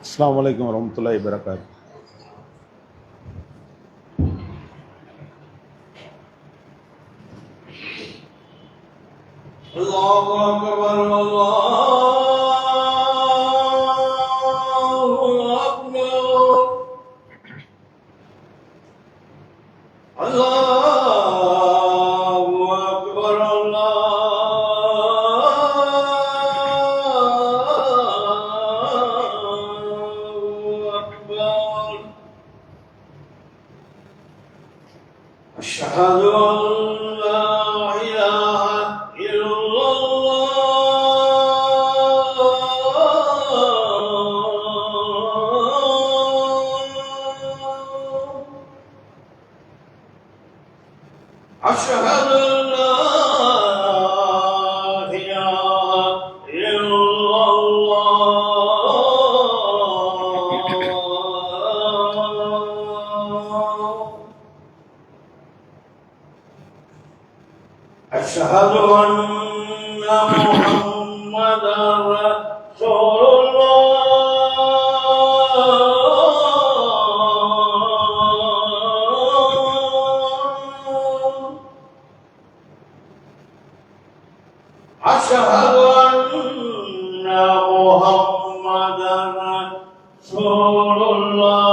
அஸ்ஸலாமு அலைக்கும் வரஹ்மத்துல்லாஹி வபரகாத்துஹு. அல்லாஹு அக்பர் அல்லாஹு அக்பர் அல்லாஹு அக்பர் அல்லாஹு அக்பர். அஷ்ஹது அன் லா இலாஹ أشهد أن لا إله إلا الله. أشهد أن محمدا رسول الله. أشهد أن محمدا رسول الله.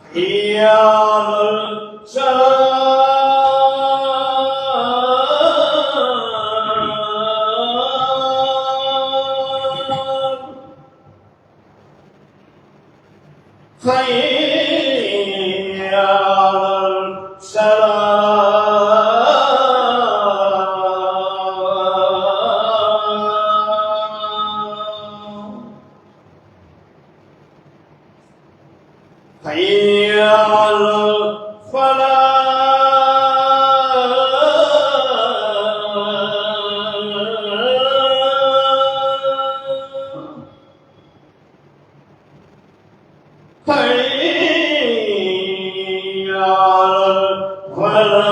حي على الصلاة. حي على الصلاة. حي على الفلاح. حي على الفلاح.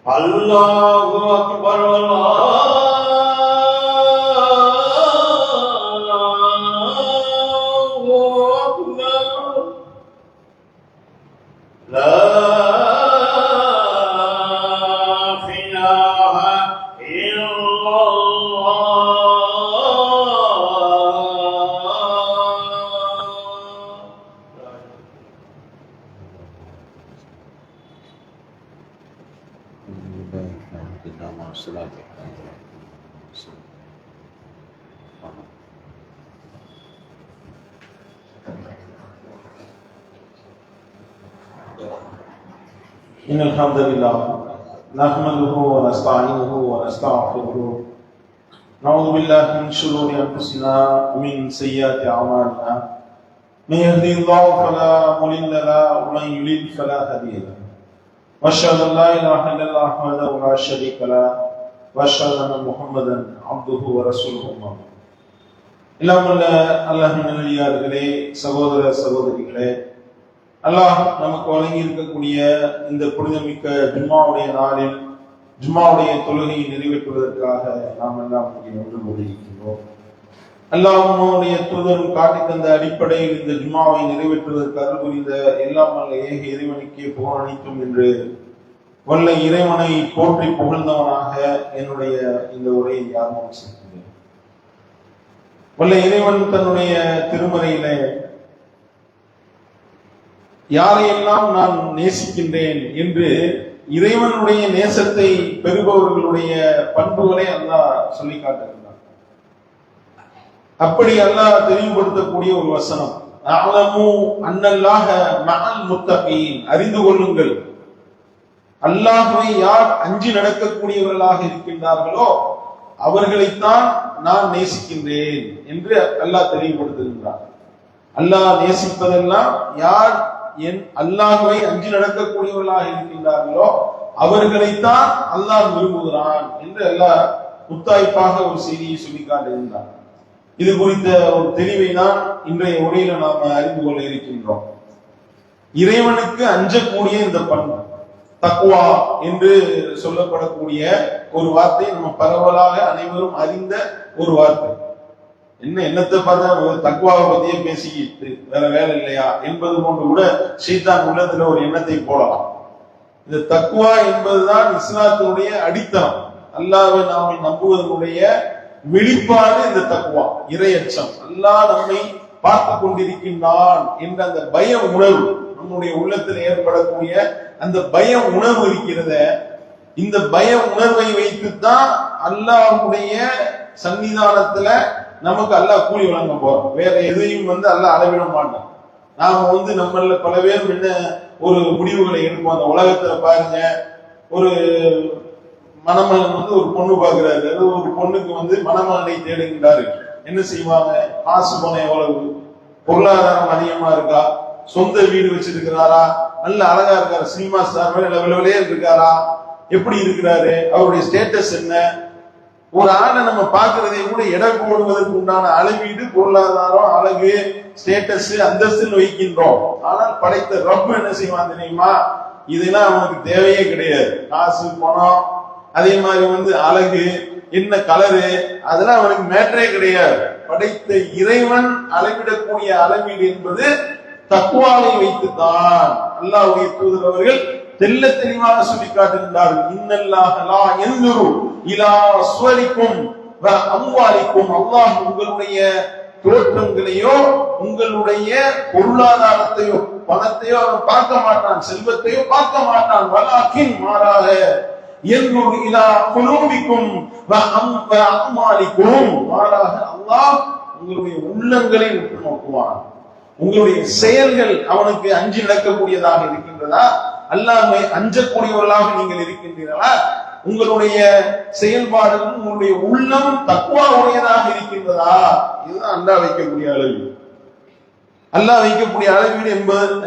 الله أكبر الله أكبر. لا إله إلا إن الحمد لله نحمده ونستعينه ونستغفره نعوذ بالله من شرور أنفسنا ومن سيئات أعمالنا من يهده الله فلا مضل له ومن يضلل فلا هادي له وأشهد أن لا إله إلا الله وحده لا شريك له وأشهد أن محمدا عبده ورسوله எல்லாம் உள்ள அல்லாஹ்வின் நல்லடியார்களே, சகோதர சகோதரிகளே, அல்லாஹ் நமக்கு வழங்கி இருக்கக்கூடிய இந்த புனிதமிக்க ஜும்மாவுடைய நாளில் ஜும்மாவுடைய தொழுகையை நிறைவேற்றுவதற்காக நாம் எல்லாம் ஒன்று கூடியிருக்கிறோம். அல்லாஹ்வுடைய தூதரும் காட்டி தந்த அடிப்படையில் இந்த ஜும்மாவை நிறைவேற்றுவதற்கு அருள் புரிந்த எல்லாம் வல்ல ஏக இறைவனுக்கே புகழ் அளிக்கும் என்று வல்ல இறைவனை போற்றி புகழ்ந்தவனாக என்னுடைய இந்த உரையை ஆரம்பம் செய்கிறேன். வல்ல இறைவன் தன்னுடைய திருமறையிலே யாரையெல்லாம் நான் நேசிக்கின்றேன் என்று இறைவனுடைய நேசத்தை பெறுபவர்களுடைய பண்புகளை அல்லாஹ் சொல்லி காட்டுகின்றான். அப்படி அல்லாஹ் தெளிவுபடுத்தக்கூடிய ஒரு வசனம், அஅலமு அன்னல்லாஹ மஅல் முத்தகீன், அறிந்து கொள்ளுங்கள் அல்லாஹ்வை யார் அஞ்சி நடக்கக்கூடியவர்களாக இருக்கின்றார்களோ அவர்களைத்தான் நான் நேசிக்கின்றேன் என்று அல்லாஹ் தெளிவுபடுத்துகின்றார். அல்லாஹ் நேசிப்பதெல்லாம் யார் என் அல்லாஹ்வை அஞ்சி நடக்கக்கூடியவர்களாக இருக்கின்றார்களோ அவர்களைத்தான் அல்லாஹ் விரும்புகிறான் என்று அல்லாஹ் முத்தாய்ப்பாக ஒரு செய்தியை சொல்லி காட்டுகின்றார். இது குறித்த ஒரு தெளிவை தான் இன்றைய உரையில நாம் அறிந்து கொள்ள இருக்கின்றோம். இறைவனுக்கு அஞ்சக்கூடிய இந்த பண்பு தக்வா என்று சொல்லப்படக்கூடிய ஒரு வார்த்தை நம்ம பரவலாக அனைவரும் அறிந்த ஒரு வார்த்தை. என்னத்தை பார்த்தா தக்வாவை பத்தியே பேசிக்கிட்டு வேற வேலை இல்லையா என்பது போன்று கூட ஷைத்தான் உள்ளத்துல ஒரு எண்ணத்தை போடலாம். இந்த தக்வா என்பதுதான் இஸ்லாத்தினுடைய அடித்தளம். அல்லாஹ்வை நாம நம்புவதனுடைய வெளிப்பாடு இந்த தக்வா, இறையச்சம். அல்லாஹ் நம்மை பார்த்து கொண்டிருக்கின்றான் என்ற அந்த பய உணர்வு, நம்முடைய உள்ளத்தில் ஏற்படக்கூடிய அந்த பய உணர்வு இருக்கிறத, இந்த பய உணர்வை வைத்துத்தான் அல்லாஹ்வுடைய சன்னிதானத்துல நமக்கு அல்லாஹ் கூலி வழங்க போறோம். வேற எதையும் அல்லாஹ் அளவிட மாட்டான். நாம நம்மள பல பேர் என்ன ஒரு முடிவுகளை எடுப்போம். அந்த உலகத்துல பாருங்க, ஒரு மணமகன் ஒரு பொண்ணு பாக்குறாரு, ஒரு பொண்ணுக்கு மணமகனை தேடுகின்றாரு. என்ன செய்வாங்க? காசு பணம் எவ்வளவு, பொருளாதாரம் அதிகமா இருக்கா, சொந்த வீடு வச்சிருக்கிறாரா, நல்ல அழகா இருக்காரு, சினிமா ஸ்டார் விளையே இருக்காரா, எப்படி இருக்கிறாரு, அவருடைய ஸ்டேட்டஸ் என்ன. ஒரு ஆளை நம்ம பாக்குறதை கூட எடை போடுவதற்கு உண்டான அளவீடு பொருளாதாரம், அழகு, ஸ்டேட்டஸ், அந்தஸ்துன்னு வைக்கின்றோம். ஆனால் படைத்த ரப்பு என்ன செய்வான் தெரியுமா? இதெல்லாம் அவனுக்கு தேவையே கிடையாது. காசு பணம், அதே மாதிரி அழகு, என்ன கலரு, அதெல்லாம் அவனுக்கு மேட்டரே கிடையாது. படைத்த இறைவன் அளவிடக்கூடிய அளவீடு என்பது தக்வாவை வைத்துத்தான். அல்லாஹ்வுடைய தூதர் அவர்கள் தெல்ல தெளிவாக சொல்லி காட்டுகின்றார்கள். இன்னல்லாஹ லா யன்துரு இலா சுவரிக்கும் வ அம்வாலிக்கும். அல்லாஹ் உங்களுடைய தோற்றங்களையோ உங்களுடைய பொருளாதாரத்தையோ பணத்தையோ அவன் பார்க்க மாட்டான், செல்வத்தையோ பார்க்க மாட்டான். வலாக்கின் மாறாக யன்துரு இலா குலூபிக்கும் வ அம்வாலிக்கும். மாறாக அல்லாஹ் உங்களுடைய உள்ளங்களை உற்று நோக்குவான். உங்களுடைய செயல்கள் அவனுக்கு அஞ்சி நடக்கக்கூடியதாக இருக்கின்றதா? அல்லாஹ்வை அஞ்சக்கூடியவர்களாக நீங்கள் இருக்கின்றீர்களா? உங்களுடைய செயல்பாடுகள், உங்களுடைய உள்ளம் தக்வா உடையதாக இருக்கின்றதா? இதுதான் அல்லாஹ் வைக்கக்கூடிய அளவு. அல்லாஹ் வைக்கக்கூடிய அளவீடு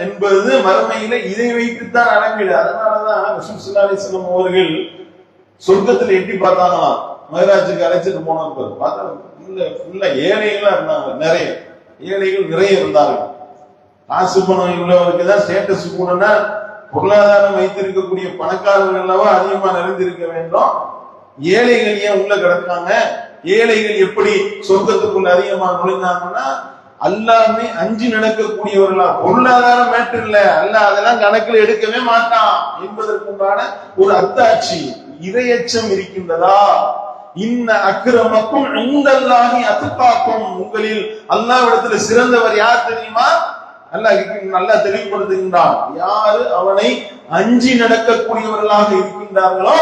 என்பது மறுமையில இதை வைத்துத்தான் அளவீடு. அதனாலதான் ரசூல் ஸல்லல்லாஹு அலைஹி வஸல்லம் அவர்கள் சொர்க்கத்தில் எட்டி பார்த்தாங்களாம். மஹராஜுக்கு அழைச்சிட்டு போனப்ப பார்த்தா ஏழைகளா இருந்தாங்க. நிறைய ஏழைகள் நிறைய இருந்தார்கள். காசு பணம் உள்ளவருக்கு தான் ஸ்டேட்டஸ் கூடனா, பொருளாதாரம் வைத்திருக்கக்கூடிய பணக்காரர்கள் அல்லவா அதிகமா நிறைந்திருக்க வேண்டும். ஏழைகள் ஏன் உள்ள கிடக்காங்க? ஏழைகள் எப்படி சொர்க்கத்துக்குள்ள அதிகமா நுழைந்தாங்கன்னா, அல்லாமே அஞ்சு நடக்கக்கூடியவர்களா. பொருளாதாரம் மேட்டர் இல்ல, அல்லாஹ் அதெல்லாம் கணக்கில் எடுக்கவே மாட்டான் என்பதற்குண்டான ஒரு அத்தாட்சி. இறையச்சம் இருக்கின்றதா? இன்ன அக்ரமக்கும் இந்தல்லாஹி அத்காக்கும். உங்களில் அல்லாஹ்விடத்துல சிறந்தவர் யார் தெரியுமா? அல்லாஹ் தெளிவுபடுத்துகின்றான். யாரு அவனை அஞ்சி நடக்கக்கூடியவர்களாக இருக்கின்றார்களோ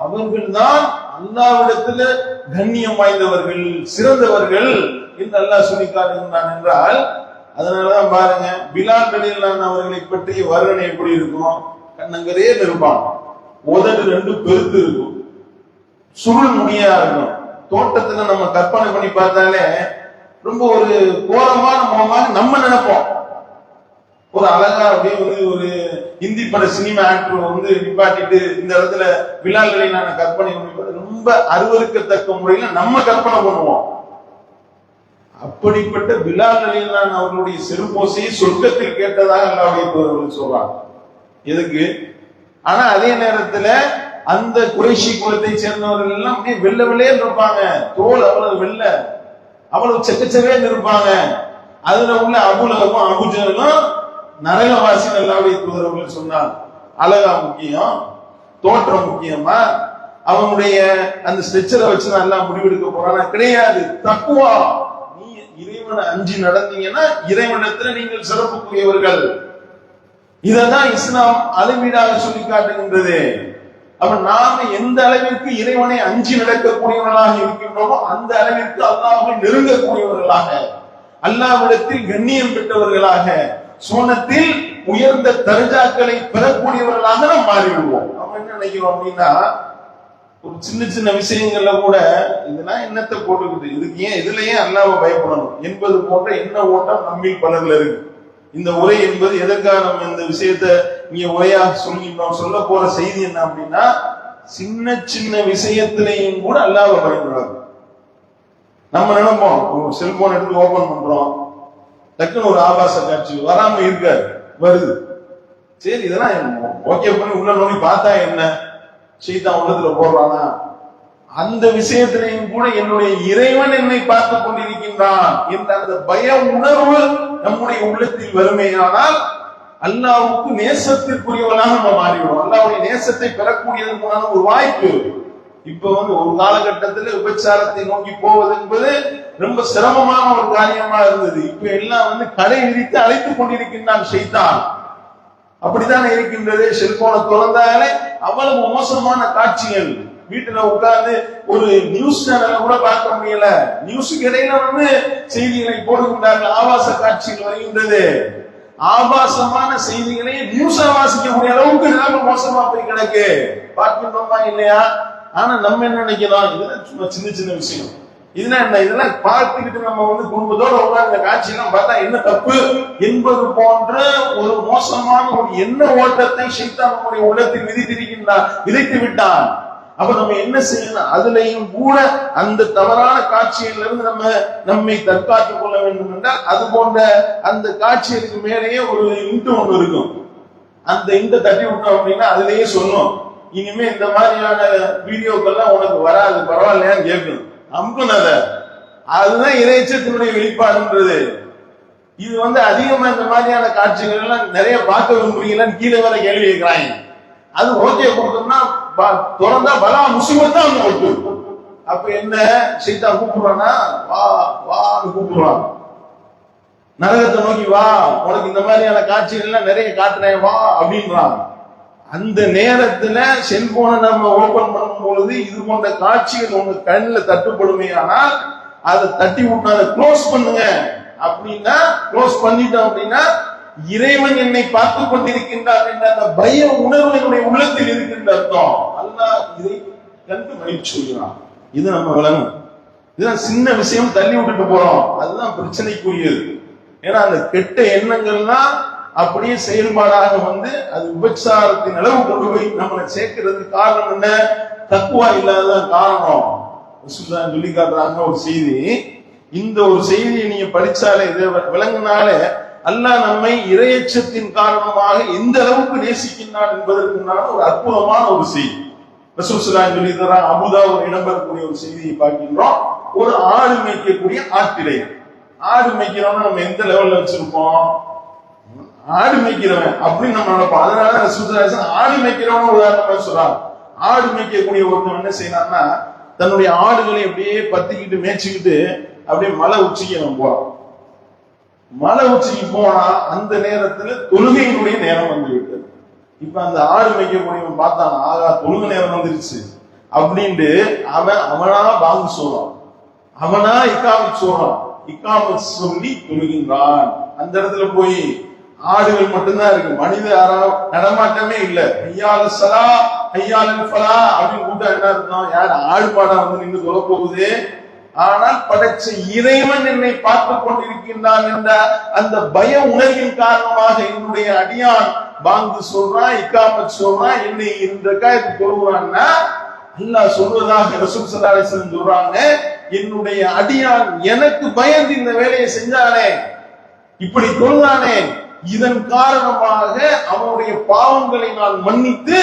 அவர்கள் தான் அல்லாஹ்விடத்துல கண்ணியம் வாய்ந்தவர்கள், சிறந்தவர்கள் என்று அல்லாஹ் சொல்லி காட்டுகின்றான் என்றால், அதனாலதான் பாருங்க, பிலால் ரலியல்லாஹு அவர்களை பற்றிய வர்ணனை எப்படி இருக்கும்? கண்ணங்கரே இருப்பான், உதடு ரெண்டு பெருத்து இருக்கும், சுருள் முடியா இருக்கும். தோட்டத்துல நம்ம கற்பனை பண்ணி பார்த்தாலே ரொம்ப ஒரு கோரமான முகமாக நம்ம நினைப்போம். ஒரு அழகா அப்படியே ஒரு ஹிந்தி பட சினிமா ஆக்டர் நிப்பாட்டிட்டு இந்த இடத்துல பிலால் ரலியல்லாஹு கற்பனை பண்ணி ரொம்ப அருவருக்கத்தக்க முறையில நம்ம கற்பனை பண்ணுவோம். அப்படிப்பட்ட பிலால் ரலியல்லாஹு அவர்களுடைய செருப்போசையை சொர்க்கத்தில் கேட்டதாக அல்லாஹ்வுடைய தூதர் சொல்றாங்க. எதுக்கு? ஆனா அதே நேரத்துல அந்த குறைஷி குலத்தை சேர்ந்தவர்கள் எல்லாம் அப்படியே வெள்ள வெள்ளையே இருப்பாங்க. தோல் அவ்வளவு வெள்ள, அவ்வளவு செக்கச்சவே இருப்பாங்க. அதுல உள்ள அபூலஹபும் அபூஜஹலும் நரகவாசி. அல்லாஹ்வுடைய தூதர் அவர்கள் சொன்னார், அழகா முக்கியம், தோற்றம் முக்கியமா? அவனுடைய அந்த ஸ்ட்ரெச்சரை வச்சு எல்லாம் முடிவெடுக்க போறானா? கிடையாது. தக்வா, நீ இறைவனை அஞ்சி நடந்தீங்கன்னா இறைவனிடத்துல நீங்கள் சிறப்புக்குரியவர்கள். இததான் இஸ்லாம் அளவீடாக சொல்லி காட்டுகின்றது. அப்ப நாம எந்த அளவிற்கு இறைவனை அஞ்சி நடக்கக்கூடியவர்களாக இருக்கின்றோமோ அந்த அளவிற்கு அல்லாஹ்வை நெருங்கக்கூடியவர்களாக, அல்லாஹ்விடத்தில் கண்ணியம் பெற்றவர்களாக, சோனத்தில் உயர்ந்த தரஜாக்களை பெறக்கூடியவர்களாக நாம் மாறிவிடுவோம். நம்ம என்ன நினைக்கிறோம் அப்படின்னா, ஒரு சின்ன சின்ன விஷயங்கள்ல கூட இதெல்லாம் என்னத்தை போட்டுக்குது, இதுக்கு ஏன் இதுலயே அல்லாஹ்வை பயப்படணும் என்பது போன்ற எண்ண ஓட்டம் நம்மில் பலர்ல இருக்கு. இந்த உரை என்பது எதற்காக நம்ம இந்த விஷயத்த இங்க உரையாக சொல்கின்றோம்? சொல்ல போற செய்தி என்ன அப்படின்னா, சின்ன சின்ன விஷயத்திலையும் கூட அல்லாஹ்வை பயன்படுறாங்க. நம்ம நினைப்போம் செல்போன் எடுத்து ஓபன் பண்றோம், டக்குன்னு ஒரு ஆபாச காட்சி வராம இருக்காது, வருது. சரி இதெல்லாம் ஓகே பண்ணி உள்ள நோக்கி பார்த்தா என்ன, ஷைத்தான் உள்ளத்துல போடுறானா? அந்த விஷயத்திலையும் கூட என்னுடைய இறைவன் என்னை பார்த்து கொண்டிருக்கின்றான் என்ற அந்த பய உணர்வு நம்முடைய உள்ளத்தில் வறுமையானால் அல்லாஹ்வுக்கு நேசத்திற்குரியவனாக நம்ம மாறிவிடும். அல்லாஹ்வுடைய நேசத்தை பெறக்கூடியதற்கான ஒரு வாய்ப்பு. இப்ப ஒரு காலகட்டத்தில் விபச்சாரத்தை நோக்கி போவது என்பது ரொம்ப சிரமமான ஒரு காரியமா இருந்தது. இப்ப எல்லாம் கடை விரித்து அழைத்துக் கொண்டிருக்கின்றான் ஷைத்தான். அப்படித்தான் இருக்கின்றது. செல்போனை திறந்தாலே அவ்வளவு மோசமான காட்சிகள். வீட்டுல உட்கார்ந்து ஒரு நியூஸ் சேனல்ல கூட பார்க்க முடியல. நியூஸுக்கு இடையில செய்திகளை போடுகின்றார்கள், ஆபாச காட்சிகள் வருகின்றது. ஆபாசமான செய்திகளை நியூஸா வாசிக்கக்கூடிய அளவுக்கு நிலைமை மோசமா போய் கிடக்கு. பார்க்கின்றோமா இல்லையா? ஆனா நம்ம என்ன நினைக்கிறோம், இதெல்லாம் சும்மா சின்ன சின்ன விஷயம், இதெல்லாம் என்ன, இதெல்லாம் பார்த்துக்கிட்டு நம்ம குடும்பத்தோட உட்கார்ந்த காட்சியெல்லாம் பார்த்தா என்ன தப்பு என்பது போன்ற ஒரு மோசமான ஒரு எண்ண ஓட்டத்தை ஷைத்தான் நம்முடைய உள்ளத்தில் விதைத்து விட்டான். அப்ப நம்ம என்ன செய்யணும், அதுலயும் கூட அந்த தவறான காட்சியிலிருந்து நம்மை தற்காத்துக் கொள்ள வேண்டும் என்றால் அது போன்ற அந்த காட்சிகளுக்கு மேலேயே ஒரு இன்ட்டு ஒன்று இருக்கும். அந்த இன்ட்டை தட்டி விட்டோம் அப்படின்னா அதுலயே சொல்லும், இனிமே இந்த மாதிரியான வீடியோக்கள்லாம் உனக்கு வராது, பரவாயில்லையான்னு கேட்கணும். அமுக்குனத அதுதான் இறைச்சத்தினுடைய வெளிப்பாடுன்றது. இது அதிகமா இந்த மாதிரியான காட்சிகள் எல்லாம் நிறைய பார்க்க விரும்புறீங்களான்னு கீழே வர கேள்வி கேட்கிறாங்க. அது ஓகே கொடுத்தோம்னா திறந்தா பலா முஸ்லிம் தான் ஓட்டு. அப்ப என்ன ஷைத்தான் கூப்பிடுறானா, வா வான்னு கூப்பிடுறான், நரகத்தை நோக்கி வா, உனக்கு இந்த மாதிரியான காட்சிகள் எல்லாம் நிறைய காட்டுறேன் வா அப்படின்றான். அந்த நேரத்துல செல்போனை நம்ம ஓபன் பண்ணும் பொழுது இது போன்ற காட்சிகள் உங்க கண்ணில் தட்டுப்படுமே, ஆனால் அதை தட்டி விட்டு அதை க்ளோஸ் பண்ணுங்க அப்படின்னா, க்ளோஸ் பண்ணிட்டோம் அப்படின்னா இறைவன் என்னை பார்த்துக் கொண்டிருக்கின்றார் என்ற அந்த பய உணர்வு என்னுடைய உள்ளத்தில் இருக்கின்ற அர்த்தம். அல்லாஹ் இதை கண்டு மகிழ்ச்சி சொல்கிறான். இது நம்ம விளங்கும். இதுதான் சின்ன விஷயம், தள்ளி விட்டுட்டு போறோம், அதுதான் பிரச்சனைக்குரியது. ஏன்னா அந்த கெட்ட எண்ணங்கள்லாம் அப்படியே செயல்பாடாக அது விபச்சாரத்தின் அளவு கொண்டு போய் நம்மளை சேர்க்கிறதுக்கு காரணம் என்ன? தக்குவா இல்லாத காரணம். சொல்லி காட்டுறாங்க ஒரு செய்தி. இந்த ஒரு செய்தியை நீங்க படிச்சாலே, இதை விளங்கினாலே அல்லாஹ் நம்மை இறையச்சத்தின் காரணமாக எந்த அளவுக்கு நேசிக்கின்றான் என்பதற்குண்டான ஒரு அற்புதமான ஒரு செய்தி. ரசூல் ஸல்லல்லாஹு அலைஹி வஸல்லம் சொல்லி தராங்க. அபூதாவுத் இடம்பெறக்கூடிய ஒரு செய்தியை பார்க்கின்றோம். ஒரு ஆடு மேய்க்கக்கூடிய ஆட்டிடையர். ஆடு மேய்க்கிறவன நம்ம எந்த லெவல்ல வச்சிருப்போம்? ஆடு மேய்க்கிறவன் அப்படின்னு நம்ம நினைப்போம். அதனால ரசூல் ஸல்லல்லாஹு அலைஹி வஸல்லம் ஆடு மேய்க்கிறவன உதாரணமா சொல்றாங்க. ஆடு மேய்க்கக்கூடிய ஒருத்தன் என்ன செய்யறான்னா, தன்னுடைய ஆடுகளை அப்படியே பத்திக்கிட்டு மேய்ச்சிக்கிட்டு அப்படியே மலை உச்சிக்கு அவன் போறான். மலை உச்சிக்கு போனா அந்த நேரத்துல தொழுகையினுடைய நேரம் வந்து விட்டது. இப்ப அந்த ஆடு மேய்க்கக்கூடியவன் பார்த்தான், ஆகா தொழுகை நேரம் வந்துருச்சு அப்படின்ட்டு அவனா பாங்கு சொல்றான், அவனா இக்காமத் சொல்றான். இக்காமத் சொல்லி தொழுகின்றான். அந்த இடத்துல போய் ஆடுகள் மட்டும்தான் இருக்கு, மனித நடமாட்டமே இல்ல. ஐயால் சலா ஐயால் ஃபலா அப்படின்னு கூட்டா என்ன அர்த்தம்? யார் ஆடு மாடா நின்று தொழ போகுது? ஆனால் படைச்ச இறைவன் என்னை பார்த்துக் கொண்டிருக்கின்றான் என்ற அந்த பய உணர்வின் காரணமாக என்னுடைய அடியான் பாங்கு சொல்றான், இக்காமத் சொல்றான், என்னை இந்த காயத்து தொழுகிறான்னா அல்லாஹ் சொல்வதாக ரசூல் ஸல்லல்லாஹு அலைஹி வஸல்லம் சொல்றாங்க, என்னுடைய அடியான் எனக்கு பயந்து இந்த வேலையை செஞ்சானே, இப்படி தொழுதானே, இதன் காரணமாக அவனுடைய பாவங்களை நான் மன்னித்து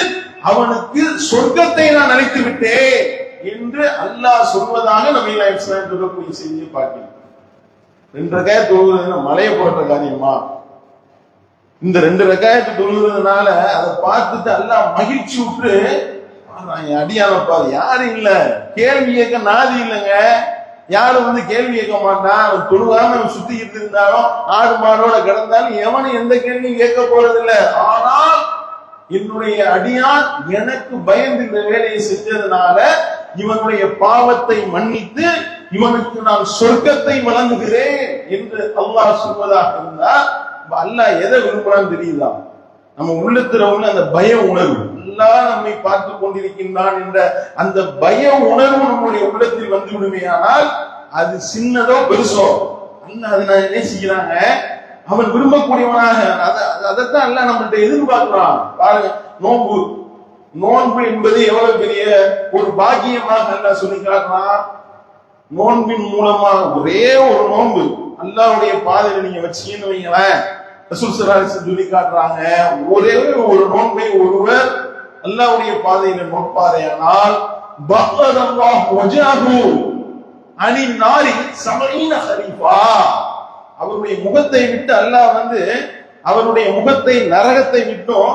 அவனுக்கு சொர்க்கத்தை நான் அளித்து விட்டேன் என்று அல்லாஹ் சொல்வதாக நபி ஸல்லல்லாஹு அலைஹி வஸல்லம் சொல்லக்கூடிய செய்தியை பார்க்கிறோம். 2 ரக்காயத் தொழுகிறது மலையை போட்ட காரியமா? இந்த 2 ரக்காயத் தொழுகிறதுனால அதை பார்த்துட்டு அல்லாஹ் மகிழ்ச்சி விட்டு அடியானப்பா யாரு இல்ல, கேள்வி கேட்க நாதி இல்லைங்க. யாரும் கேள்வி கேட்க மாட்டான். அவன் தொழுகாம சுத்திக்கிட்டு இருந்தாலும் ஆடு மாடோட கிடந்தாலும் எவனும் எந்த கேள்வியும் கேட்க போறதில்லை. ஆனால் என்னுடைய அடியான் எனக்கு பயந்து இந்த வேலையை செஞ்சதுனால இவனுடைய பாவத்தை மன்னித்து இவனுக்கு நான் சொர்க்கத்தை வழங்குகிறேன் என்று அல்லாஹ் சொல்வதாக இருந்தா, அல்லாஹ் எதை விரும்புறான்னு தெரியுதா? நம்ம உள்ளத்துல அந்த பய உணர்வு, அல்லாஹ் நம்மை பார்த்து கொண்டிருக்கின்றான் என்ற அந்த பய உணர்வு நம்முடைய உள்ளத்தில் வந்து விடுமையானால் அது சின்னதோ பெருசோ அல்லாஹ் அதை நேசிக்கிறாங்க. அவன் விரும்பக்கூடியவனாக அதைத்தான் அல்லாஹ் நம்மள்ட்ட எதிர்பார்க்கிறான். பாருங்க, நோன்பு நோன்பு என்பது எவ்வளவு பெரிய ஒரு பாக்கியமாக அல்லாஹ் சொல்லி காட்டுறான். நோன்பின் மூலமா ஒரே ஒரு நோன்பு அல்லாஹ்வுடைய பாதையில நீங்க வச்சீங்கன்னு வைங்களேன், ரசூல் ஸல்லல்லாஹு அலைஹி வஸல்லம் சொல்லி காட்டுறாங்க, ஒரே ஒரு நோன்பை ஒருவர் அல்லாஹ்வுடைய பாதையில நோட்பாரேயானால் பக்கரல்லாஹு வஜஹு அனின் நாரி 70 ஹரீஃபா, அவருடைய முகத்தை விட்டு அல்லாஹ் அவருடைய முகத்தை நரகத்தை விட்டும்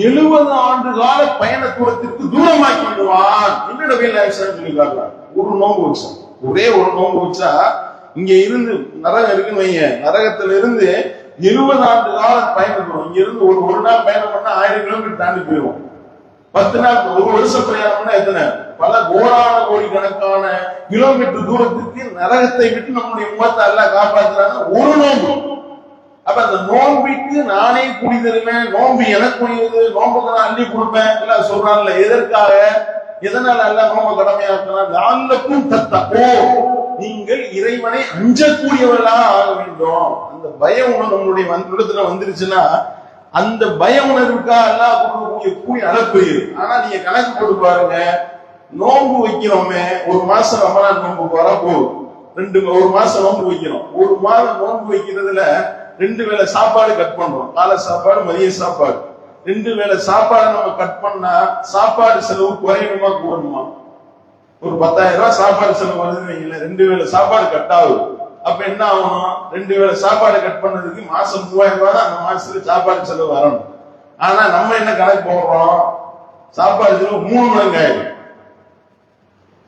70 ஆண்டு கால பயண தூரத்திற்கு தூரமாக்கி விடுவான் என்று நபி ஸல்லல்லாஹு சொல்லி காட்டுறாங்க. ஒரு நோன்பு வச்சா, ஒரே ஒரு நோன்பு வச்சா இங்க இருந்து நரகம் இருக்குன்னு வைங்க, நரகத்துல இருந்து 70 ஆண்டு கால பயணம் தூரம். இங்க இருந்து ஒரு நாள் பயணம் பண்ணா 1000 கிலோமீட்டர் தாண்டி போயிடும். 10 நாள், ஒரு வருஷம் பிரயாணம் பண்ணா எத்தனை, பல கோடான கோடி கணக்கான கிலோமீட்டர் தூரத்துக்கு நரகத்தை விட்டு நம்முடைய முகத்தை எல்லாம் காப்பாற்றுறாங்க ஒரு நோன்பு. அப்ப அந்த நோன்பிற்கு நானே குடி தருவேன், நோன்பு எனக்கு குடியுது, நோன்புக்கு நான் அள்ளி கொடுப்பேன் எல்லாம் சொல்றாங்கல்ல. எதற்காக, எதனால எல்லாம் நோன்பு கடமையாக்கலாம்? நான்கும் தத்தப்போ, நீங்கள் இறைவனை அஞ்சக்கூடியவர்களாக ஆக வேண்டும். அந்த பய உணர்வு நம்மளுடைய இடத்துல வந்துருச்சுன்னா அந்த பய உணர்வுக்காக எல்லாம் கொடுக்கக்கூடிய கூலி அளப்பெரியது. ஆனா நீங்க கணக்கு போட்டு பாருங்க, நோன்பு வைக்கிறோமே, ஒரு மாசம் ரமலான் நோன்பு வர போகுது, ஒரு மாசம் நோன்பு வைக்கிறோம். ஒரு மாதம் நோன்பு வைக்கிறதுல 2 வேளை சாப்பாடு கட் பண்றோம், காலை சாப்பாடு மதிய சாப்பாடு. 2 வேளை சாப்பாடு நம்ம கட் பண்ணா சாப்பாடு செலவு குறையுமா கூடணுமா? ஒரு 10,000 ரூபாய் சாப்பாடு செலவு வருதுன்னு வைங்களேன், 2 வேளை சாப்பாடு கட் ஆகுது. அப்ப என்ன ஆகணும்? 2 வேளை சாப்பாடு கட் பண்ணதுக்கு மாசம் 3000 ரூபாய் தான் அந்த மாசத்துக்கு சாப்பாடு செலவு வரணும். ஆனா நம்ம என்ன கணக்கு போடுறோம், சாப்பாடு செலவு 3 மடங்கு ஆயிடும்.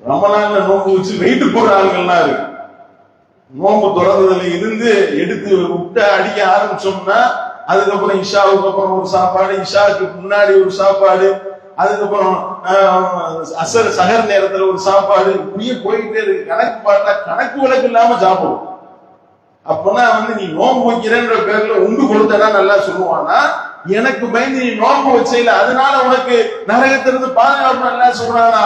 ரமலான்ல நோன்பு வச்சு வெயிட் போடுற ஆளுங்கள்லாம் இருக்கு. நோன்பு தொடர்றதுல இருந்து எடுத்து விட்டு அடிக்க ஆரம்பிச்சோம்னா அதுக்கப்புறம் இஷாவுக்கு அப்புறம் ஒரு சாப்பாடு, இஷாவுக்கு முன்னாடி ஒரு சாப்பாடு, அதுக்கப்புறம் அசர் சகர் நேரத்துல ஒரு சாப்பாடு, இப்படியே போயிட்டே இருக்கு. கணக்கு பார்த்தா கணக்கு விளக்கு இல்லாம சாப்பிடும். அப்பனா நீ நோன்பு வைக்கிறேன்ற பேர்ல உண்டு கொடுத்தனா நல்லா சொல்லுவானா, எனக்கு பயந்து நீ நோன்பு வச்சையில அதனால உனக்கு நரகத்திலிருந்து பாதுகாப்பு நல்லா சொல்றானா?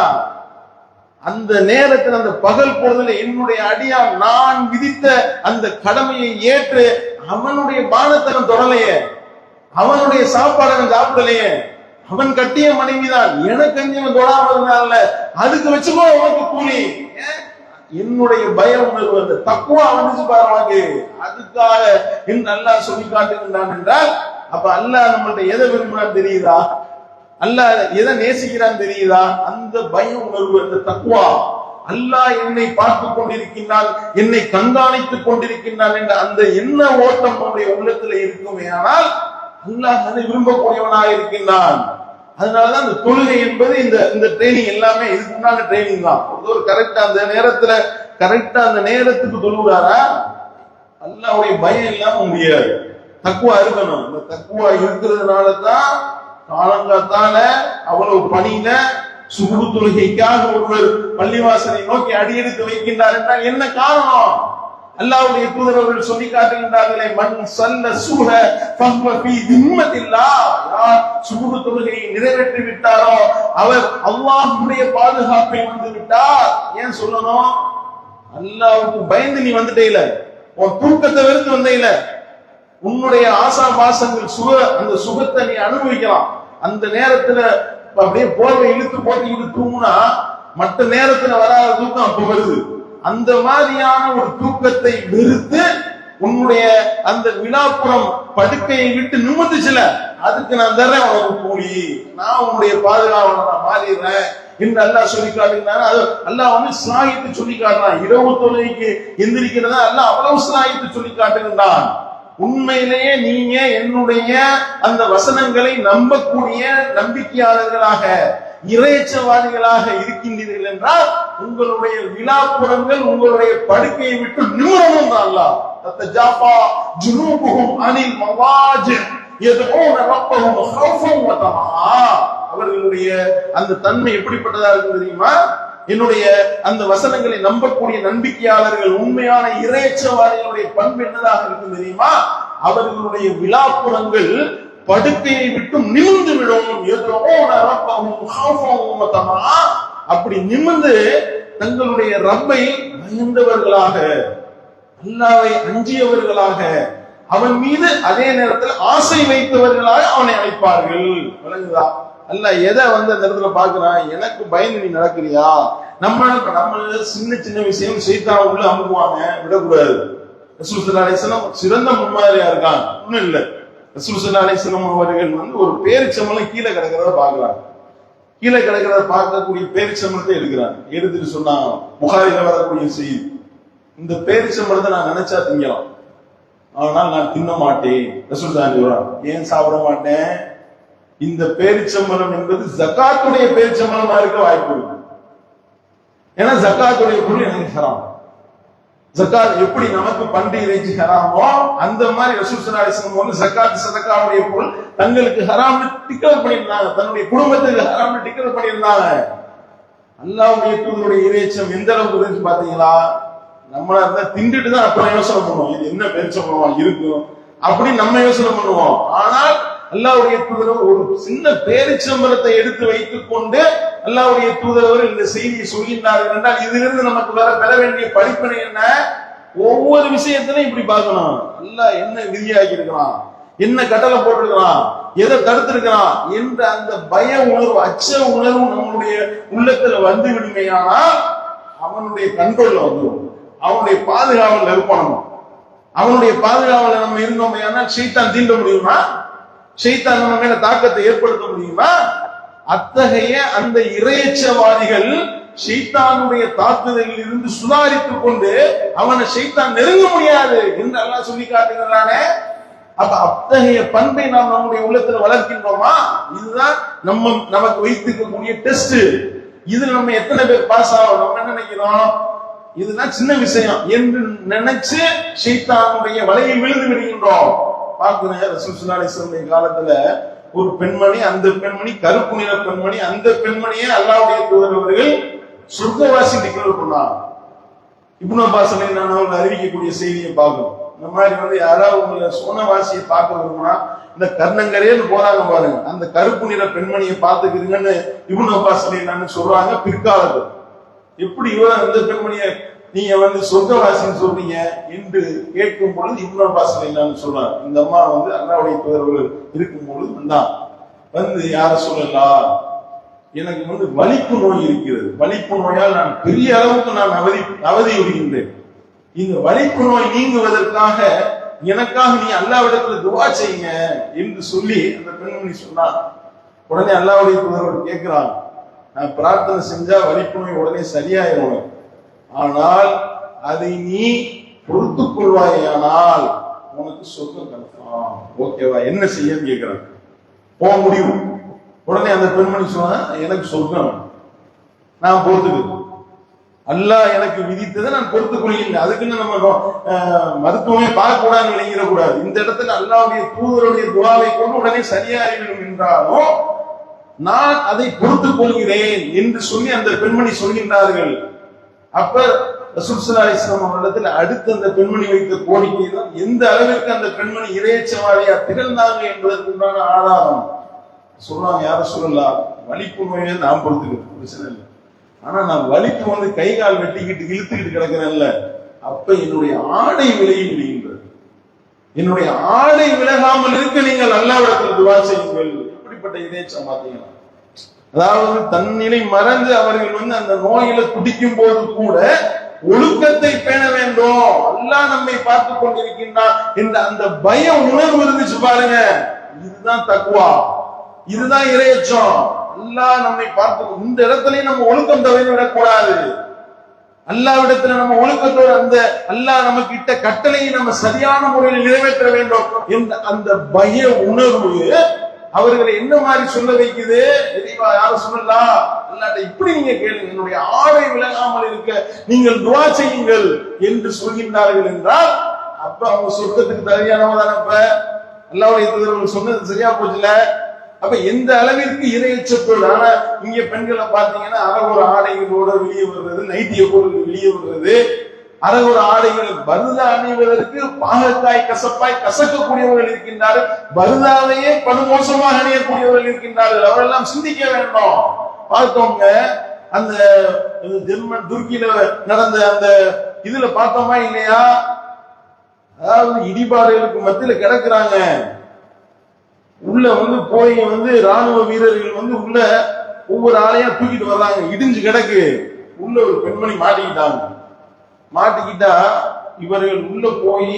அந்த நேரத்தில் அந்த பகல் பொழுதுல என்னுடைய அடியான் நான் விதித்த அந்த கடமையை ஏற்று அவனுடைய பானத்தனம் தொடலையே, அவனுடைய சாப்பாடு சாப்பிடலையே, அவன் கட்டிய மனைவிதான் எனக்கு அஞ்சவன் தொடாம இருந்தால அதுக்கு வச்சுக்கோ உனக்கு கூலி. என்னுடைய பய உணர்வு அந்த தக்குவா வந்துச்சு பாருவாங்க. அதுக்காக என்று அல்லாஹ் சொல்லி காட்டுகின்றான் என்றால், அப்ப அல்லாஹ் நம்மள்ட்ட எதை விரும்புறான்னு தெரியுதா? அல்லாஹ் எதை நேசிக்கிறான் தெரியுதா? அந்த பய உணர்வு, அந்த தக்குவா. அல்லாஹ் என்னை பார்த்து கொண்டிருக்கின்றான், என்னை கண்காணித்துக் கொண்டிருக்கின்றான் என்ற அந்த எண்ண ஓட்டம் நம்முடைய உள்ளத்துல இருக்குமே, ஆனால் அல்லாஹ் அதை விரும்பக்கூடியவனாக இருக்கின்றான். அதனாலதான் இந்த தொழுகை என்பது இந்த ட்ரைனிங் எல்லாமே இதுக்கு உண்டான ட்ரைனிங் தான். ஒரு கரெக்டா அந்த நேரத்துல கரெக்டா அந்த நேரத்துக்கு தொழுகிறாரா, அல்லாஹ்வுடைய பயம் இல்லாம முடியாது. தக்குவா இருக்கணும். இந்த தக்குவா இருக்கிறதுனால தான் காலங்காத்தால அவ்வளவு பணியில சுகுடு தொழுகைக்காக ஒருவர் பள்ளிவாசலை நோக்கி அடியெடுத்து வைக்கின்றார் என்றால் என்ன காரணம்? அல்லாஹ்வுடைய தூதர் அவர்கள் சொல்லி காட்டுகின்றார்களே, மன் ஸல்ல சுஹ ஃபஹுவ ஃபீ திம்மத்தில்லாஹ், யார் சுகுடு தொழுகையை நிறைவேற்றி விட்டாரோ அவர் அல்லாஹ்வுடைய பாதுகாப்பை வந்து விட்டார். ஏன் சொல்லணும்? அல்லாஹ்வுக்கு பயந்து நீ வந்துட்டே இல்ல, உன் தூக்கத்தை வெறுத்து வந்தே இல்ல, உன்னுடைய ஆசா பாசங்கள் அந்த சுகத்தை நீ அனுபவிக்கலாம். அந்த நேரத்துல அப்படியே போர்வை இழுத்து போட்டு தூங்குனா மற்ற நேரத்துல வராத தூக்கம் அப்ப வருது. அந்த மாதிரியான ஒரு தூக்கத்தை வெறுத்து உன்னுடைய அந்த விழாப்புறம் படுக்கையை விட்டு நிமிர்ந்துச்சுல, அதுக்கு நான் தர்றேன் உனக்கு கூலி, நான் உன்னுடைய பாதுகாவலர் நான் மாறிடுறேன் என்று அல்லாஹ் சொல்லி காட்டுகிறான். அது அல்லாஹ் ஸ்லாகித்து சொல்லி காட்டுறான். இரவு தொழுகைக்கு எந்திரிக்கிறதா அல்லாஹ் அவ்வளவு ஸ்லாகித்து சொல்லி காட்டுகின்றான். உண்மையிலேயே நீங்க என்னுடைய அந்த வசனங்களை நம்பக்கூடிய நம்பிக்கையாளர்களாக இறையச்சவாதிகளாக இருக்கின்றீர்கள் என்றால் உங்களுடைய விழாப்புறங்கள் உங்களுடைய படுக்கையை விட்டு நிமிரணும் தான். அல்லாஹ் தத்தஜாஃபா ஜுனூபுஹும் அனில் மவாஜி யதுஊன ரப்பஹும் ஹௌஃபன் வ தமஆ, அவர்களுடைய அந்த தன்மை எப்படிப்பட்டதா இருக்கு தெரியுமா? என்னுடைய அந்த வசனங்களை நம்பக்கூடிய நம்பிக்கையாளர்கள் உண்மையான இறையச்சவாதிகளுடைய பண்பு என்னதாக இருக்கு தெரியுமா? அவர்களுடைய விழாப்புறங்கள் படுக்கையை விட்டு நிமிர்ந்து விடும். அப்படி நிமிர்ந்து தங்களுடைய ரப்பை பயந்தவர்களாக, அல்லாஹ்வை அஞ்சியவர்களாக, அவன் மீது அதே நேரத்தில் ஆசை வைத்தவர்களாக அவனை அழைப்பார்கள். விளங்குதா? அல்லாஹ் எதை அந்த இடத்துல பாக்குறான், எனக்கு பயந்து நீ நடக்கிறியா? நம்ம சின்ன சின்ன விஷயம் சைத்தான் உள்ள அமுக்குவாங்க, விடக்கூடாது. ரசூல் ஸல்லல்லாஹு அலைஹி வஸல்லம் சிறந்த முன்மாதிரியா இருக்காங்க. ஒண்ணும் இல்ல, ரசூல் ஸல்லல்லாஹு அலைஹி வஸல்லம் அவர்கள் ஒரு பேரிச்சம்பளம் கீழே கிடக்கிறத பாக்குறாங்க. கீழே கிடக்கிறத பார்க்கக்கூடிய பேரிச்சம்பளத்தை எடுக்கிறாங்க. எடுத்துட்டு சொன்னாங்க, புகாரில வரக்கூடிய செய்தி, இந்த பேரிச்சம்பளத்தை நான் நினைச்சா திங்கலாம், ஆனால் நான் தின்ன மாட்டேன். ரசூல் தான் சொல்றாங்க, ஏன் சாப்பிட மாட்டேன்? இந்த பேரிச்சம்பளம் என்பது ஜகாத்துடைய பேரிச்சம்பளமா இருக்க வாய்ப்பு இருக்கு. ஏன்னா ஜகாத்துடைய பொருள் எனக்கு ஹராம். ஜகாத் எப்படி நமக்கு பன்றி இறைச்சி ஹராமோ, அந்த மாதிரி ரசூல் ஸல்லல்லாஹு அலைஹி வஸல்லம் ஜகாத் சதகாவுடைய பொருள் தங்களுக்கு ஹராம்னு டிக்ளேர் பண்ணியிருந்தாங்க, தன்னுடைய குடும்பத்துக்கு ஹராம்னு டிக்ளேர் பண்ணியிருந்தாங்க. அல்லாஹ்வுடைய தூதருடைய இறைச்சம் எந்த அளவுக்கு இருந்துச்சு பாத்தீங்களா? நம்மளா இருந்தா திண்டுட்டு தான் அப்புறம் யோசனை பண்ணுவோம், இது என்ன பேரிச்சம்பளமா இருக்கும் அப்படின்னு நம்ம யோசனை பண்ணுவோம். ஆனால் அல்லாஹ்வுடைய தூதர் ஒரு சின்ன பேரிச்சம்பளத்தை எடுத்து வைத்துக் கொண்டு அல்லாஹ்வுடைய தூதர் இந்த செய்தியை சொல்கின்றார்கள் என்றால், இதிலிருந்து நமக்கு பெற வேண்டிய படிப்பினை என்ன? ஒவ்வொரு விஷயத்திலையும் இப்படி பார்க்கணும். அல்லாஹ் என்ன விதியாகி இருக்கிறான், என்ன கட்டளை போட்டிருக்கிறான், எதை தடுத்திருக்கிறான் என்ற அந்த பய உணர்வு, அச்ச உணர்வு நம்மளுடைய உள்ளத்துல வந்து விடுமையானால் அவனுடைய கண்ட்ரோல்ல வந்துடும், அவனுடைய பாதுகாவல் இருப்பணும். அவனுடைய பாதுகாவல நம்ம இருந்தோம், ஷைத்தான் தீண்ட முடியுமா? ஷைத்தான் நம்ம மேல தாக்கத்தை ஏற்படுத்த முடியுமா? அத்தகைய அந்த இறையச்சவாதிகள் ஷைத்தானுடைய தாக்குதலில் இருந்து சுதாரித்துக் கொண்டு அவனை ஷைத்தான் நெருங்க முடியாது என்று அல்லாஹ் சொல்லி காட்டுகிறானே. அப்ப அத்தகைய பண்பை நாம் நம்முடைய உள்ளத்துல வளர்க்கின்றோமா? இதுதான் நமக்கு வைத்திருக்கக்கூடிய டெஸ்ட். இதுல நம்ம எத்தனை பேர் பாஸ் ஆகும்? நம்ம என்ன நினைக்கிறோம், இதுதான் சின்ன விஷயம் என்று நினைச்சு ஷைத்தானுடைய வலையில் விழுந்து விடுகின்றோம். பார்க்கிறேன், ரசூல் ஸல்லல்லாஹு அலைஹி வஸல்லம் காலத்துல ஒரு பெண்மணி, அந்த பெண்மணி கருப்பு நிற பெண்மணி, அந்த பெண்மணியே அல்லாஹ்வுடைய தூதர் அவர்கள் சொர்க்கவாசி டிக்ளேர் பண்ணாங்க. இப்னு அப்பாஸ் அவர்கள் அறிவிக்கக்கூடிய செய்தியை பார்க்கணும். இந்த மாதிரி யாராவது உங்களை சோனவாசியை பார்க்க விரும்பினா இந்த கர்ணங்கரேன்னு போறாங்க பாருங்க, அந்த கருப்பு நிற பெண்மணியை பார்த்துக்கிறீங்கன்னு இப்னு அப்பாஸ் சொல்றாங்க. பிற்காலத்தில் எப்படி இவன் அந்த பெண்மணியை நீங்க சொர்க்கவாசின்னு சொல்றீங்க என்று கேட்கும் பொழுது இப்னு அப்பாஸ் சொல்றாங்க, இந்த அம்மா அல்லாஹ்வுடைய தூதர்கள் இருக்கும் பொழுது யார சொல்லலாம், எனக்கு வலிப்பு நோய் இருக்கிறது, வலிப்பு நோயால் நான் பெரிய அளவுக்கு நான் அவதியுறுகின்றேன், இந்த வலிப்பு நோய் நீங்குவதற்காக எனக்காக நீ அல்லாஹ்விடத்துல துஆ செய்யுங்க என்று சொல்லி அந்த பெண்மணி சொன்னார். உடனே அல்லாஹ்வுடைய தூதர்கள் கேட்கிறாங்க, நான் பிரார்த்தனை செஞ்சா வலிப்பு நோய் உடனே சரியாயிரும், ஆனால் அதை நீ பொறுத்துக் கொள்வாயானால் உனக்கு சொர்க்கம் கிடைக்கும், ஓகேவா? என்ன செய்யன்னு கேட்கிறாங்க. போக முடியும். உடனே அந்த பெண்மணி சொன்னா, எனக்கு சொர்க்கம் நான் பொறுத்துக்கிறேன், அல்லாஹ் எனக்கு விதித்ததை நான் பொறுத்துக் கொள்கிறேன், அதுக்குன்னு நம்ம மருத்துவமே பார்க்க கூடாதுன்னு நினைக்கிற கூடாது. இந்த இடத்துல அல்லாஹ்வுடைய தூதருடைய துஆவை கொண்டு உடனே சரியாகிவிடும் என்றாலும் நான் அதை பொறுத்துக் கொள்கிறேன் என்று சொல்லி அந்த பெண்மணி சொல்கின்றார்கள். அப்ப ரசூல் ஸல்லல்லாஹு அலைஹி வஸல்லம் அவர்களிடத்தில் அடுத்து அந்த பெண்மணி வைத்த கோரிக்கை தான் எந்த அளவிற்கு அந்த பெண்மணி இறையச்சவாதியா திகழ்ந்தாங்க என்பதற்கு உண்டான ஆதாரம். சொல்றாங்க, யார சொல்லலாம், வலிப்பு நோயை நான் பொறுத்துக்கிறேன், பிரச்சனை இல்லை, ஆனா நான் வலிப்பு கை கால் வெட்டிக்கிட்டு இழுத்துக்கிட்டு கிடக்கிறேன்ல, அப்ப என்னுடைய ஆடை விலகி விடுகின்றது, என்னுடைய ஆடை விலகாமல் இருக்க நீங்கள் அல்லாஹ்விடத்தில் துஆ செய்யுங்கள். எப்படிப்பட்ட இறையச்சம் பாத்தீங்கன்னா, அதாவது தன்னிலை மறந்து அவர்கள் அந்த நோயில துடிக்கும் போது கூட ஒழுக்கத்தை பேண வேண்டும், அல்லாஹ் நம்மை பார்த்துக் கொண்டிருக்கின்றான் என்ற அந்த பய உணர்வு இருந்துச்சு பாருங்க. இதுதான் தக்வா, இதுதான் இறையச்சம். அல்லாஹ் நம்மை பார்த்து இந்த இடத்துலயும் நம்ம ஒழுக்கம் தவறி விடக்கூடாது. அல்லாஹ்விடத்துல நம்ம ஒழுக்கத்தோடு அந்த அல்லாஹ் நமக்கு இட்ட கட்டளையை நம்ம சரியான முறையில் நிறைவேற்ற வேண்டும் என்ற அந்த பய உணர்வு அவர்களை என்ன மாதிரி சொல்ல வைக்குது? யார சொல்லலாம், அல்லாஹ்ட்ட இப்படி நீங்க கேளுங்க, என்னுடைய ஆடை விலகாமல் இருக்க நீங்கள் துஆ செய்யுங்கள் என்று சொல்கின்றார்கள் என்றால், அப்ப அவங்க சொர்க்கத்துக்கு தகுதியானவங்க தானே. அப்ப அல்லாஹ்வுடைய தூதர்கள் சொன்னது சரியா போச்சுல. அப்ப எந்த அளவிற்கு இறையச்சத்தோடு. ஆனா இங்க பெண்களை பாத்தீங்கன்னா அரகுற ஆடைகளோட வெளியே வருவது, நைட்டிய போட்டு வெளியே வருவது, அரகுற ஆடைகள் பருதா அணிவதற்கு பாகக்காய் கசப்பாய் கசக்கக்கூடியவர்கள் இருக்கின்றார்கள், பருதாவையே படுமோசமாக அணியக்கூடியவர்கள் இருக்கின்றார்கள். அவரெல்லாம் சிந்திக்க வேண்டும். பார்த்தோங்க, அந்த ஜெர்மன் துருக்கியில நடந்த அந்த இதுல பார்த்தோமா இல்லையா, அதாவது இடிபாடுகளுக்கு மத்தியில கிடக்குறாங்க, உள்ள வந்து போய் வந்து ராணுவ வீரர்கள் வந்து உள்ள ஒவ்வொரு ஆளையா தூக்கிட்டு வர்றாங்க, இடிஞ்சு கிடக்கு. உள்ள ஒரு பெண்மணி மாட்டிக்கிட்டாங்க. மாட்டிக்கிட்டா இவர்கள் உள்ள போய்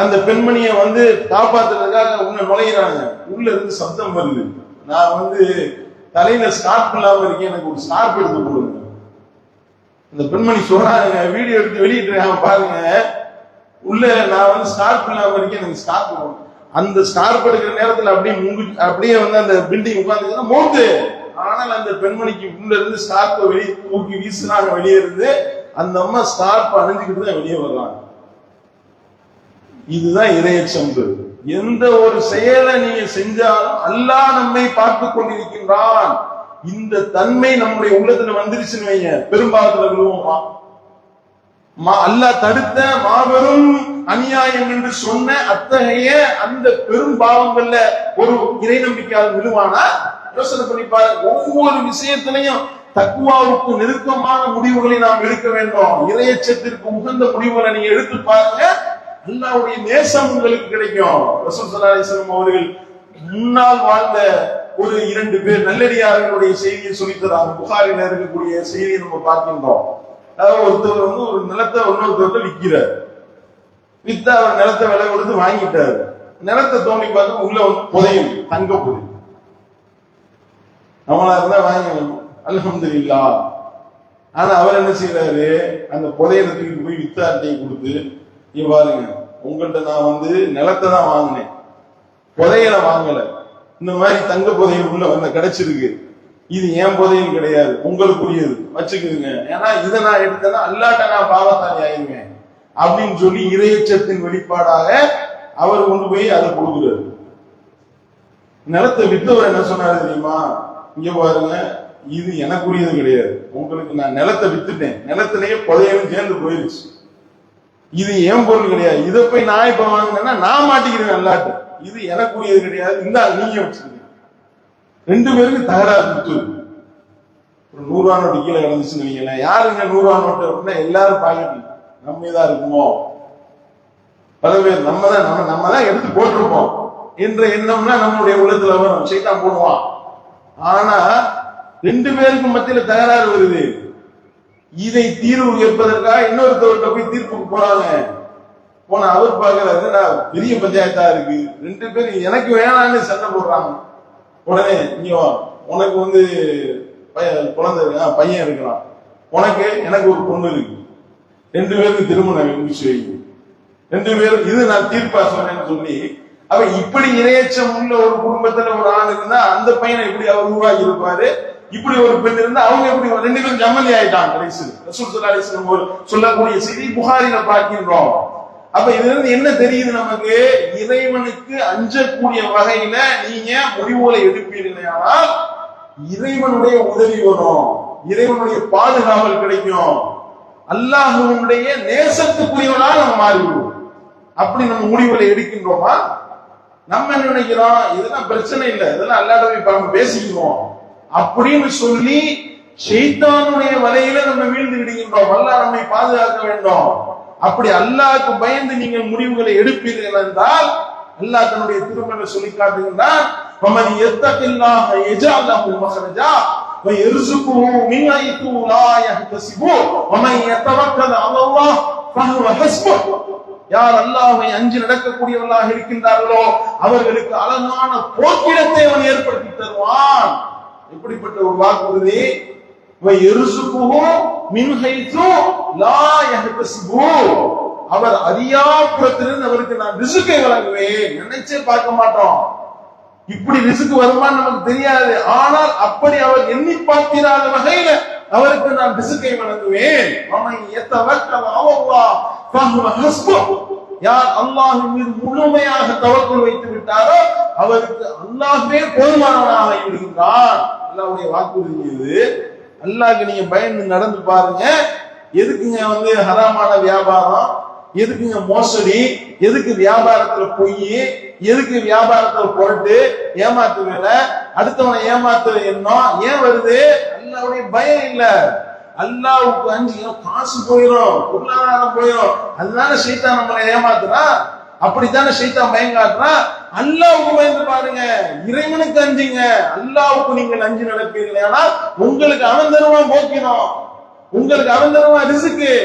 அந்த பெண்மணியை வந்து காப்பாத்துறதுக்காக உள்ள நுழையிறாங்க. உள்ள இருந்து சத்தம் வருது, நான் வந்து தலையில ஸ்கார்ப் இல்லாம இருக்கேன், எனக்கு ஒரு ஸ்கார்ப் எடுத்து கொடுங்க. அந்த பெண்மணி சொல்றாங்க, வீடியோ எடுத்து வெளியிட்டு பாருங்க, உள்ள நான் வந்து ஸ்கார்ப் இல்லாம இருக்கேன், எனக்கு ஸ்கார்ப் கொடுங்க. அந்த ஸ்கார்ப் எடுக்கிற நேரத்துல அப்படியே வந்து அந்த பில்டிங் உட்கார்ந்து மோத்து. ஆனால் அந்த பெண்மணிக்கு உள்ள இருந்து ஸ்கார்ப்பை வெளியே தூக்கி வீசுறாங்க. வெளியே இருந்து அந்த அம்மா ஸ்கார்ப் அணிஞ்சுக்கிட்டு தான் வெளியே வர்றாங்க. இதுதான் இறையச்சம். எந்த ஒரு செயலை நீங்க செஞ்சாலும் அல்லாஹ் நம்மை பார்த்து கொண்டிருக்கின்றான். இந்த தன்மை நம்முடைய உள்ளத்துல வந்துருச்சுன்னு வைங்க, பெரும்பாலத்துல விழுவோமா? அல்லாஹ் தடுத்த மாபெரும் அநியாயம் என்று சொன்ன அத்தகைய அந்த பெரும் பாவங்கள்ல ஒரு இறை நம்பிக்கையால் விழுவானா? யோசனை பண்ணி பாருங்க. ஒவ்வொரு விஷயத்திலையும் தக்குவாவுக்கு நெருக்கமான முடிவுகளை நாம் எடுக்க வேண்டும். இறையச்சத்திற்கு உகந்த முடிவுகளை நீங்க எடுத்து பாருங்க, அல்லாஹ்வுடைய நேசம் உங்களுக்கு கிடைக்கும். ரசூல் ஸல்லல்லாஹு அலைஹி வஸல்லம் அவர்கள் முன்னால் வாழ்ந்த ஒரு 2 பேர் நல்லடியார்களுடைய செய்தியை சொல்லித்தராங்க. புகாரில இருக்கக்கூடிய செய்தியை நம்ம பார்க்கின்றோம். அதாவது ஒருத்தர் வந்து ஒரு நிலத்தை இன்னொருத்தர் விற்கிறார். வித்தா அவர் நிலத்தை விலை கொடுத்து வாங்கிட்டாரு. நிலத்தை தோண்டி பார்த்து உள்ள வந்து புதையும், தங்க புதையும். நம்மளா இருந்தா வாங்கணும், அல்ஹம்துலில்லாஹ். ஆனா அவர் என்ன செய்யறாரு, அந்த புதையத்துக்கு போய் வித்தார்ட்டையும் கொடுத்து, இங்க பாருங்க, உங்கள்கிட்ட நான் வந்து நிலத்தை தான் வாங்கினேன், புதையலை வாங்கல. இந்த மாதிரி தங்க புதையல் உள்ள வந்து கிடைச்சிருக்கு, இது ஏன் புதையல் கிடையாது, உங்களுக்குரியது வச்சுக்குதுங்க. ஏன்னா இதை நான் எடுத்தேன்னா அல்லாட்ட நான் பாவத்தாளி ஆயிருவேன் அப்படின்னு சொல்லி இறையச்சத்தின் வெளிப்பாடாக அவர் கொண்டு போய் அதை கொடுக்குறாரு. நிலத்தை வித்தவர் என்ன சொன்னாரு தெரியுமா? இங்க பாருங்க, இது எனக்குரியது கிடையாது, உங்களுக்கு நான் நிலத்தை வித்துட்டேன், நிலத்திலேயே புதையலும் சேர்ந்து போயிருச்சு, இது என் பொருள் கிடையாது, இதை போய் நான் இப்ப வாங்கினேன்னா நான் மாட்டிக்கிறேன் அல்லாட்டு, இது எனக்குரியது கிடையாது, இந்த நீங்க வச்சுருங்க. 2 பேருக்கு தகராறு கொடுத்து ஒரு 100 ரூபா நோட்டு கீழே கிடந்துச்சுன்னு வைங்களேன். யாருங்க 100 ரூபா நோட்டு அப்படின்னா எல்லாரும் பாக்கெட் நம்ம தான் இருக்குமோ, பல பேர் நம்ம தான் எடுத்து போட்டிருப்போம் என்ற எண்ணம்னா நம்மளுடைய உள்ளத்துல வரும், சைத்தான் போடுவான். ஆனா 2 பேருக்கு மத்தியில தகராறு வருது. இதை தீர்வு கேட்பதற்காக இன்னொருத்தவர்கிட்ட போய் தீர்ப்புக்கு போறாங்க. போன அவர் பாக்குறாரு, நான் பெரிய பஞ்சாயத்தா இருக்கு, 2 பேரும் எனக்கு வேணான்னு சண்டை போடுறாங்க. உடனே இங்க உனக்கு வந்து குழந்தை பையன் இருக்கிறான், உனக்கு எனக்கு ஒரு பொண்ணு இருக்கு, 2 பேருக்கு திருமணம் முடிச்சு வைக்கும், 2 பேரும் இது நான் தீர்ப்பா சொன்னேன்னு சொல்லி, அவ இப்படி இரையச்சம் உள்ள ஒரு குடும்பத்துல ஒரு ஆண் இருந்தா அந்த பையனை எப்படி அவர் உருவாக்கி இருப்பாரு, இப்படி ஒரு பெண் இருந்தா அவங்க எப்படி 2 பேரும் ஜம்மதி ஆயிட்டாங்க. ரசூல் ஸல்லல்லாஹு அலைஹி வஸல்லம் சொல்லக்கூடிய செய்தி புகாரில பார்க்கின்றோம். அப்ப இதுல இருந்து என்ன தெரியுது நமக்கு? இறைவனுக்கு அஞ்சக்கூடிய வகையில நீங்க முடிவுகளை எடுப்பீர்களானால் இறைவனுடைய உதவி வரும், இறைவனுடைய பாதுகாவல் கிடைக்கும், அல்லாஹ்வுடைய நேசத்துக்குரியவனாக நம்ம மாறிவிடுவோம். அப்படி நம்ம முடிவுகளை எடுக்கின்றோமா? நம்ம என்ன நினைக்கிறோம், இதெல்லாம் பிரச்சனை இல்லை, இதெல்லாம் அல்லாஹ்வை நம்ம பேசிக்கிறோம் அப்படின்னு சொல்லி ஷைத்தானுடைய வலையில நம்ம வீழ்ந்து விடுகின்றோம். அல்லாஹ் நம்மை பாதுகாக்க வேண்டும். அப்படி அல்லாஹ்க்கு பயந்து நீங்கள் முடிவுகளை எடுப்பீர்கள் என்றால் அல்லாஹ் தன்னுடைய திருமணத்தை சொல்லி காட்டுகின்றான், وَمَنْ يَتَّقِ اللَّهَ يَجْعَلْ لَهُ مَخْرَجًا وَيَرْزُقْهُ مِنْ حَيْثُ لَا يَحْتَسِبُ وَمَنْ يَتَوَكَّلْ عَلَى اللَّهِ فَهُوَ حَسْبُهُ. யார் அல்லாஹ்வை அஞ்சி நடக்கக்கூடியவர்களாக இருக்கின்றார்களோ அவர்களுக்கு அழகான போக்கிடத்தை அவன் ஏற்படுத்தி தருவான். இப்படிப்பட்ட ஒரு வாக்குறுதி. அவர் அறியாப்புறத்திலிருந்து அவருக்கு நான் ரிசுக்கை வழங்குவேன். நினைச்சே பார்க்க மாட்டோம், இப்படி ரிசுக்கு வருமான்னு நமக்கு தெரியாது. ஆனால் அப்படி அவர் எண்ணி பார்த்திராத வகையில அவருக்கு நான் ரிசுக்கை வழங்குவேன். யார் அல்லாஹ்வின் மீது முழுமையாக தவக்குல் வைத்து விட்டாரோ அவருக்கு அல்லாஹ்வே போதுமானவனாக இருக்கின்றான். அல்லாஹ்வுடைய வாக்குறுதி இது. அல்லாஹ்க்கு நீங்க பயந்து நடந்து பாருங்க. எதுக்குங்க வந்து ஹராமான வியாபாரம், எதுக்குங்க மோசடி, எதுக்கு வியாபாரத்துல பொய், எதுக்கு வியாபாரத்துல பொருட்டு ஏமாத்து வேலை, அடுத்தவனை ஏமாத்துற எண்ணம் ஏன் வருது? அல்லாஹ்வுடைய பயம் இல்ல. அல்லாஹ்வுக்கு அஞ்சு காசு போயிடும், பொருளாதாரம் போயிடும், அதுதானே ஷைத்தான் நம்மளை ஏமாத்துறான். அப்படித்தானே ஷைத்தான் பயம் காட்டுறான். அல்லாஹ்வுக்கு பயந்து பாருங்க, இறைவனுக்கு அஞ்சுங்க. அல்லாஹ்வுக்கு நீங்கள் அஞ்சு நடப்பீர்கள், ஆனால் உங்களுக்கு அவன் தருவான் போக்கினோம், உங்களுக்கு அவன் தருவான் ரிஸ்க்கு.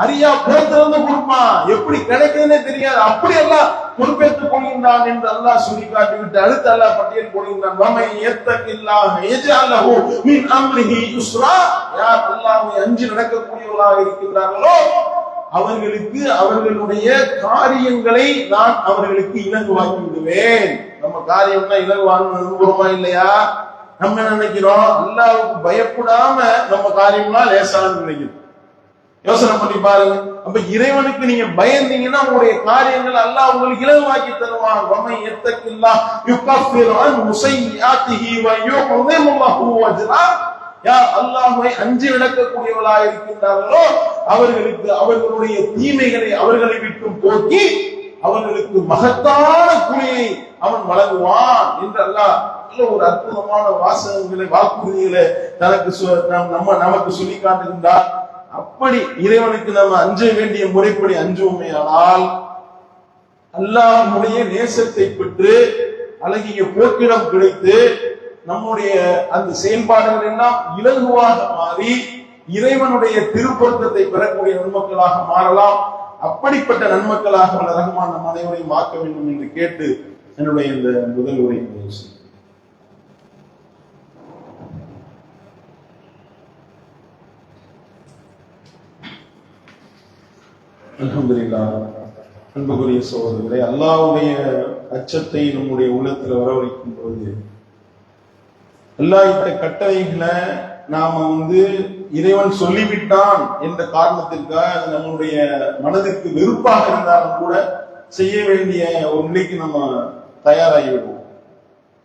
அரியா புறத்திலிருந்து கொடுப்பான், எப்படி கிடைக்குதுன்னே தெரியாது, அப்படி எல்லாம் பொறுப்பேற்றுக் கொள்கின்றான் என்று அல்லாஹ் சொல்லி காட்டிவிட்டு அடுத்து அல்லாஹ் பட்டியல் போடுகின்றான். வமை யத்தகில்லாஹ யஜ்அலஹு மின் அம்ரிஹி யுஸ்ரா. யார் அல்லாஹ்வை அஞ்சி நடக்கக்கூடியவர்களாக இருக்கின்றார்களோ அவர்களுக்கு அவர்களுடைய காரியங்களை நான் அவர்களுக்கு இலகுவாக்கி விடுவேன். நம்ம காரியம்னா இலகுவான அனுபவமா இல்லையா? நம்ம நினைக்கிறோம் அல்லாஹ்வுக்கு பயப்படாம நம்ம காரியம்னா லேசானு நினைக்கிறோம். யோசனை பண்ணி பாருங்க. அப்ப இறைவனுக்கு நீங்க பயந்தீங்கன்னா உங்களுடைய காரியங்கள் அல்லாஹ் உங்களுக்கு இலகுவாக்கி தருவான். வமை யத்தகில்லாஹ யுகஃபிரு அன் முஸய்யிஆத்திஹி வ யுஅஸிமு லஹு அஜ்ரா. யார் அல்லாஹ்வை அஞ்சி நடக்கக்கூடியவர்களாக இருக்கின்றார்களோ அவர்களுக்கு அவர்களுடைய தீமைகளை அவர்களை விட்டு போக்கி அவர்களுக்கு மகத்தான கூலியை அவன் வழங்குவான் என்று அல்லாஹ் ஒரு அற்புதமான வாசகங்களை வாக்குறுதிகளை நமக்கு சொல்லி காட்டுகின்றார். அப்படி இறைவனுக்கு நம்ம அஞ்ச வேண்டிய முறைப்படி அஞ்சுவோமே ஆனால் அல்லாஹ்வுடைய நேசத்தை பெற்று அழகிய போக்கிடம் கிடைத்து நம்முடைய அந்த செயல்பாடுகள் எல்லாம் இலகுவாக மாறி இறைவனுடைய திருப்பொருத்தத்தை பெறக்கூடிய நன்மக்களாக மாறலாம். அப்படிப்பட்ட நன்மக்களாக உள்ள ரஹ்மான் நம் அனைவரையும் மாற்ற வேண்டும் என்று கேட்டு என்னுடைய இந்த முதல் உரை அல்ஹம்துலில்லாஹ். அன்புக்குரிய சகோதரர்களே, அல்லாஹ்வுடைய அச்சத்தை நம்முடைய உள்ளத்தில் வரவழைக்கும் பொழுது அல்லாஹ் இட்ட கட்டளைகளை நாம இறைவன் சொல்லிவிட்டான் என்ற காரணத்திற்காக அது நம்முடைய மனதிற்கு வெறுப்பாக இருந்தாலும் கூட செய்ய வேண்டிய ஒரு நிலைக்கு நம்ம தயாராகிவிடுவோம்.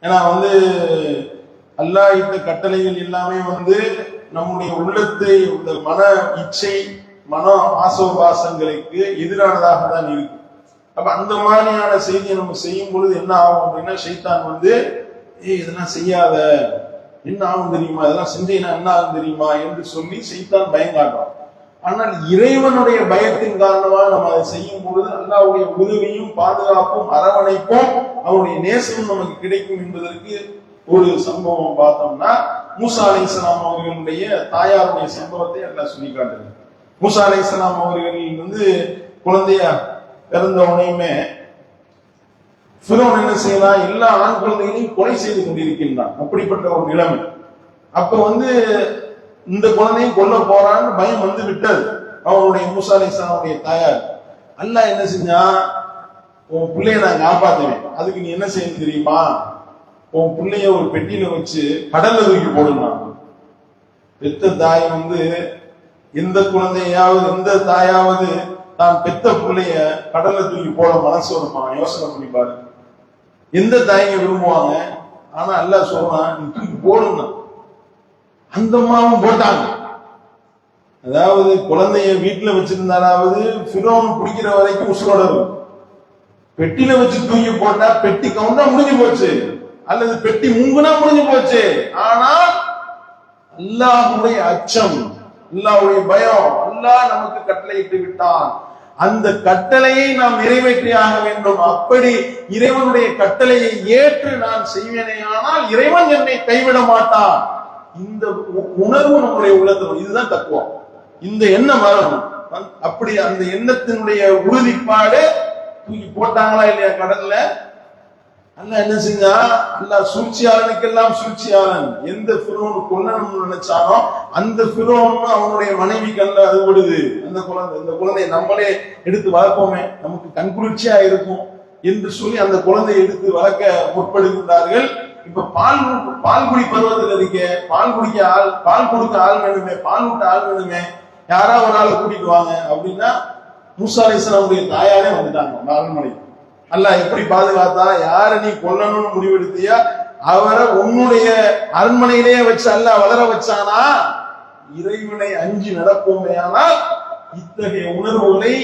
ஏன்னா அல்லாஹ் இட்ட கட்டளைகள் எல்லாமே நம்முடைய உள்ளத்தை இந்த மன இச்சை மன ஆசோபாசங்களுக்கு எதிரானதாக தான் இருக்கு. அப்ப அந்த மாதிரியான செய்தியை நம்ம செய்யும் பொழுது என்ன ஆகும் அப்படின்னா, ஷைத்தான் இதெல்லாம் செய்யாத, என்ன ஆகும் தெரியுமா, இதெல்லாம் செஞ்சீங்கன்னா என்ன ஆகும் தெரியுமா என்று சொல்லி ஷைத்தான் பயங்காட்டுறான். ஆனால் இறைவனுடைய பயத்தின் காரணமாக நம்ம அதை செய்யும் பொழுது அல்லாஹ்வுடைய உதவியும் பாதுகாப்பும் அரவணைப்பும் அவருடைய நேசமும் நமக்கு கிடைக்கும் என்பதற்கு ஒரு சம்பவம் பார்த்தோம்னா, மூசா அலைஹிஸ்ஸலாம் அவர்களுடைய தாயாருடைய சம்பவத்தை அல்லாஹ் சொல்லி காட்டுறார். மூசா அலைஹிஸ்ஸலாம் அவர்கள் குழந்தையா பிறந்த உடனேயுமே ஃபிரௌன் என்ன செய்யலாம், எல்லா ஆண் குழந்தைகளையும் கொலை செய்து கொண்டிருக்கின்றான். அப்படிப்பட்ட ஒரு நிலைமை. அப்ப இந்த குழந்தையும் கொல்ல போறான்னு பயம் விட்டது அவனுடைய மூசா அலைஹிஸ்ஸலாமுடைய தாயார். அல்லாஹ் என்ன செஞ்சா, உன் பிள்ளைய நான் காப்பாத்துவேன், அதுக்கு நீ என்ன செய்யணும் தெரியுமா, உன் பிள்ளைய ஒரு பெட்டியில வச்சு கடல்ல தூக்கி போடுனான். பெத்த தாய் எந்த குழந்தையாவது எந்த தாயாவது தான் பெத்த பிள்ளைய கடல்ல தூக்கி போட மனசு வருமா? யோசனை பண்ணி பாரு. எந்த தாய்ங்க விரும்புவாங்க? ஆனா அல்லாஹ் சொல்றான், நீ தூக்கி போடுங்க. அந்த அம்மாவும் போட்டாங்க. அதாவது குழந்தைய வீட்டுல வச்சிருந்தாலாவது ஃபிரௌன் பிடிக்கிற வரைக்கும் உசுரோட இருக்கும். பெட்டியில வச்சு தூக்கி போட்டா பெட்டி கவுண்டா முடிஞ்சு போச்சு, அல்லது பெட்டி முங்குனா முடிஞ்சு போச்சு. ஆனால் அல்லாஹ்வுடைய அச்சம், அல்லாஹ்வுடைய பயம், அல்லாஹ் நமக்கு கட்டளையிட்டு விட்டான், அந்த கட்டளையை நாம் நிறைவேற்றியாக வேண்டும். அப்படி இறைவனுடைய கட்டளையை ஏற்று நான் செய்வேனே ஆனால் இறைவன் என்னை கைவிட மாட்டான். இந்த உணர்வு நம்முடைய உள்ளத்தில், இதுதான் தக்குவா. இந்த எண்ணம் வரணும். அப்படி அந்த எண்ணத்தினுடைய உறுதிப்பாடு தூக்கி போட்டாங்களா இல்லையா கடல்ல? அல்லாஹ் என்ன செஞ்சா, அல்லாஹ் சூழ்ச்சியாளனுக்கெல்லாம் சூழ்ச்சியாளன். எந்த ஃபிரௌன் கொல்லணும்னு நினைச்சானோ அந்த ஃபிரௌன் அவனுடைய மனைவி கண்ல அது விடுது. இந்த குழந்தையை நம்மளே எடுத்து வளர்ப்போமே, நமக்கு கண்குளிர்ச்சியா இருக்கும் என்று சொல்லி அந்த குழந்தையை எடுத்து வளர்க்க முற்படுகின்றார்கள். இப்ப பால் குடி பருவத்தில் இருக்க, பால் கொடுக்க ஆள் வேணுமே, பால் ஊட்ட ஆள் வேணுமே, யாரா ஒரு ஆளை கூட்டிட்டு வாங்க அப்படின்னா மூசா அலைஹிஸ்ஸலாமுடைய தாயாரே வந்துட்டாங்க அரண்மனை. அல்லாஹ் எப்படி பாதுகாத்தா, யார நீ கொல்லணும்னு முடிவெடுத்தியா அவரை உன்னுடைய அரண்மனையிலேயே வச்சு அல்லாஹ் வளர வச்சானா? இறைவனை அஞ்சி நடப்போமே ஆனால் இத்தகைய உணர்வுகளை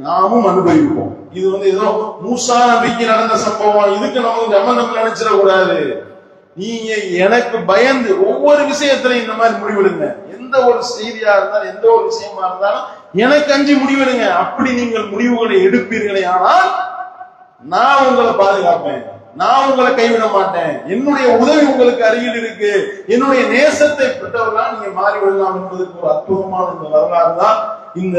நாமும் அனுபவிப்போம். இது ஏதோ மூசா நபிக்கு நடந்த சம்பவம், இதுக்கு நமக்கு சம்பந்தம் நினைச்சிட கூடாது. நீங்க எனக்கு பயந்து ஒவ்வொரு விஷயத்திலையும் இந்த மாதிரி முடிவெடுங்க. எந்த ஒரு செய்தியா இருந்தாலும் எந்த ஒரு விஷயமா இருந்தாலும் எனக்கு அஞ்சி முடிவெடுங்க. அப்படி நீங்கள் முடிவுகளை எடுப்பீர்களே ஆனால் நான் உங்களை பாதுகாப்பேன், நான் உங்களை கைவிட மாட்டேன், என்னுடைய உதவி உங்களுக்கு அருகில் இருக்கு, என்னுடைய நேசத்தை பெற்றவர்களால் நீங்க மாறி விடலாம் என்பதற்கு ஒரு அற்புதமான இந்த வரலாறு தான் இந்த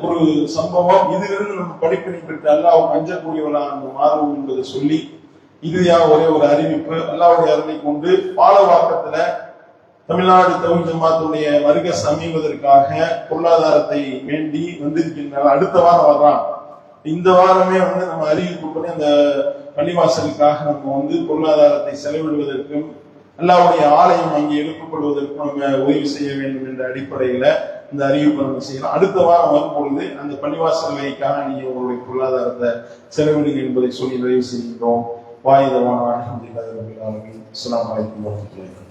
ஒரு சம்பவம். இதிலிருந்து நம்ம படிப்பினை பெற்று அல்லாஹ் அஞ்சக்கூடியவர்களாக நம்ம மாறுவோம் என்பதை சொல்லி இறுதியாக ஒரே ஒரு அறிவிப்பு. அல்லாஹ்வுடைய அருளை கொண்டு பாலவாக்கத்துல தமிழ்நாடு தௌஹீத் ஜமாத்துடைய வருகை சமீபதற்காக பொருளாதாரத்தை வேண்டி வந்திருக்கின்றனர். அடுத்த வாரம் வர்றான். இந்த வாரமே நம்ம அறிவிப்பு பண்ணி அந்த பள்ளிவாசலுக்காக நம்ம பொருளாதாரத்தை செலவிடுவதற்கும் அல்லாஹ்வுடைய ஆலயம் அங்கே எழுப்பப்படுவதற்கும் நம்ம உதவி செய்ய வேண்டும் என்ற அடிப்படையில இந்த அறிவிப்பை நம்ம செய்யலாம். அடுத்த வாரம் வரும்பொழுது அந்த பள்ளிவாசல் வேலைக்காக நீங்க உங்களுடைய பொருளாதாரத்தை செலவிடுங்க என்பதை சொல்லி நிறைவு செய்கின்றோம். வாயுதவான அல்ஹம்துலில்லாஹி ரப்பில் ஆலமீன். அஸ்ஸலாமு அலைக்கும் வரஹ்மத்துல்லாஹி